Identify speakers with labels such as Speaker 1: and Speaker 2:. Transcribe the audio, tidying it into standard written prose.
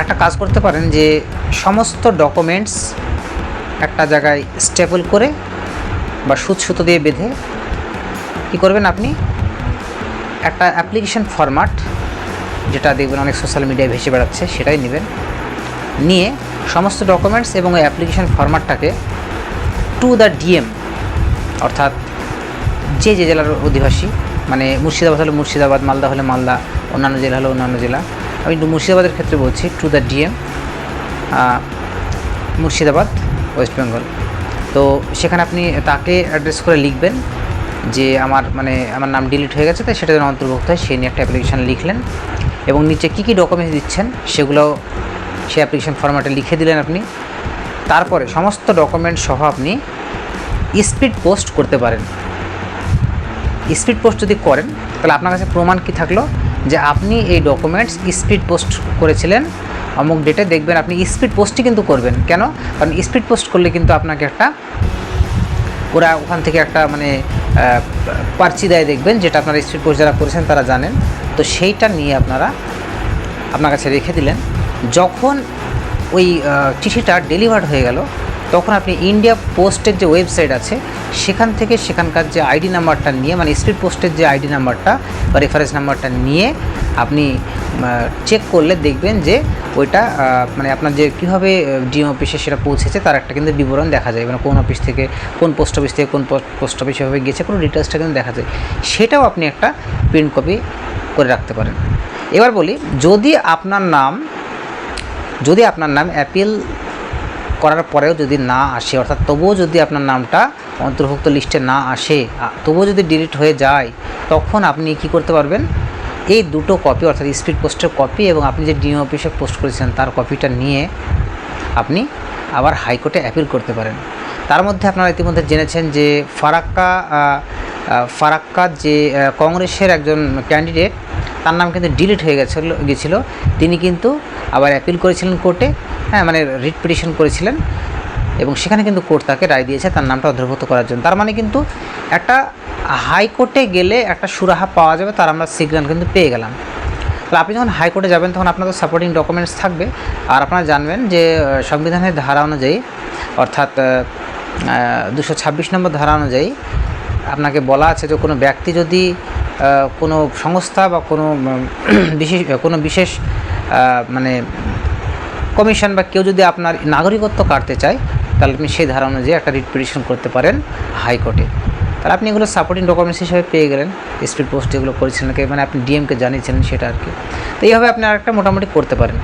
Speaker 1: একটা কাজ করতে পারেন যে সমস্ত ডকুমেন্টস একটা জায়গায় স্টেপল করে বা সুতো দিয়ে বেঁধে কী করবেন, আপনি একটা অ্যাপ্লিকেশন ফরম্যাট, যেটা দেখবেন অনেক সোশ্যাল মিডিয়ায় ভেসে বেড়াচ্ছে, সেটাই নেবেন। নিয়ে সমস্ত ডকুমেন্টস এবং ওই অ্যাপ্লিকেশন ফরম্যাটটাকে টু দ্য ডিএম, অর্থাৎ যে জেলার অধিবাসী, মানে মুর্শিদাবাদ হলে মুর্শিদাবাদ, মালদা হলে মালদা, অন্যান্য জেলা হলে অন্যান্য জেলা, আমি মুর্শিদাবাদের ক্ষেত্রে বলছি, to the DM Murshidabad, West Bengal. তো সেখানে আপনি তাকে অ্যাড্রেস করে লিখবেন যে আমার নাম ডিলিট হয়ে গেছে, তাই সেটা যেন অন্তর্ভুক্ত হয়, সেই নিয়ে একটা অ্যাপ্লিকেশান লিখলেন এবং নিচে কী কী ডকুমেন্টস দিচ্ছেন সেগুলো সেই অ্যাপ্লিকেশান ফরম্যাটে লিখে দিলেন আপনি। তারপরে সমস্ত ডকুমেন্ট সহ আপনি স্পিড পোস্ট করতে পারেন। স্পিড পোস্ট যদি করেন তাহলে আপনার কাছে প্রমাণ কী থাকলো, যে আপনি এই ডকুমেন্টস স্পিড পোস্ট করেছিলেন অমুক ডেটে। দেখবেন আপনি স্পিড পোস্টই কিন্তু করবেন, কেন? কারণ স্পিড পোস্ট করলে কিন্তু আপনাকে একটা ওরা ওখান থেকে একটা পার্চি দেয়, দেখবেন, যেটা আপনারা স্পিড পোস্ট যারা করেছেন তারা জানেন। তো সেইটা নিয়ে আপনার কাছে রেখে দিলেন। যখন ওই চিঠিটা ডেলিভার্ড হয়ে গেল, তখন আপনি ইন্ডিয়া পোস্টের যে ওয়েবসাইট আছে সেখান থেকে সেখানকার যে আইডি নাম্বারটা নিয়ে, স্পিড পোস্টের যে আইডি নাম্বারটা বা রেফারেন্স নাম্বারটা নিয়ে আপনি চেক করলে দেখবেন যে ওইটা আপনার যে কীভাবে ডিএম অফিসে সেটা পৌঁছেছে তার একটা কিন্তু বিবরণ দেখা যায়, কোন অফিস থেকে, কোন পোস্ট অফিস থেকে কোন পোস্ট অফিস এভাবে গেছে, পুরো ডিটেলসটা কিন্তু দেখা যায়। সেটাও আপনি একটা প্রিন্ট কপি করে রাখতে পারেন। এবার বলি, যদি আপনার নাম অ্যাপিল করার পরেও যদি না আসে, অর্থাৎ তবুও যদি আপনার নামটা অন্তর্ভুক্ত লিস্টে না আসে, তবুও যদি ডিলিট হয়ে যায়, তখন আপনি কি করতে পারবেন, এই দুটো কপি, অর্থাৎ স্পিড পোস্টের কপি এবং আপনি যে ডিএম অফিসে পোস্ট করেছেন তার কপিটা নিয়ে আপনি আবার হাইকোর্টে অ্যাপিল করতে পারেন। তার মধ্যে আপনারা ইতিমধ্যে জেনেছেন যে ফারাক্কা যে কংগ্রেসের একজন ক্যান্ডিডেট, তার নাম কিন্তু ডিলিট হয়ে গেছিল। তিনি কিন্তু আবার অ্যাপিল করেছিলেন কোর্টে, রিট পিটিশন করেছিলেন এবং সেখানে কিন্তু কোর্ট তাকে রায় দিয়েছে তার নামটা অন্তর্ভুক্ত করার জন্য। তার কিন্তু একটা হাইকোর্টে গেলে একটা সুরাহা পাওয়া যাবে, তার আমরা সিগন্যাল কিন্তু পেয়ে গেলাম। তাহলে আপনি যখন হাইকোর্টে যাবেন তখন আপনাদের সাপোর্টিং ডকুমেন্টস থাকবে। আর আপনারা জানবেন যে সংবিধানের ধারা অনুযায়ী, অর্থাৎ 226 নম্বর ধারা অনুযায়ী আপনাকে বলা আছে যে কোনো ব্যক্তি যদি কোনো সংস্থা বা কোনো বিশেষ কমিশন বা কেউ যদি আপনার নাগরিকত্ব কাটতে চায়, তাহলে আপনি সেই ধারা অনুযায়ী একটা রিট পিটিশন করতে পারেন হাইকোর্টে। তাহলে আপনি এগুলো সাপোর্টিং ডকুমেন্টস হিসেবে পেয়ে গেলেন। স্পিড পোস্ট যেগুলো করেছিলেন, আপনি ডিএমকে জানিয়েছিলেন সেটা আর কি। তো এইভাবে আপনি আরেকটা মোটামুটি করতে পারেন।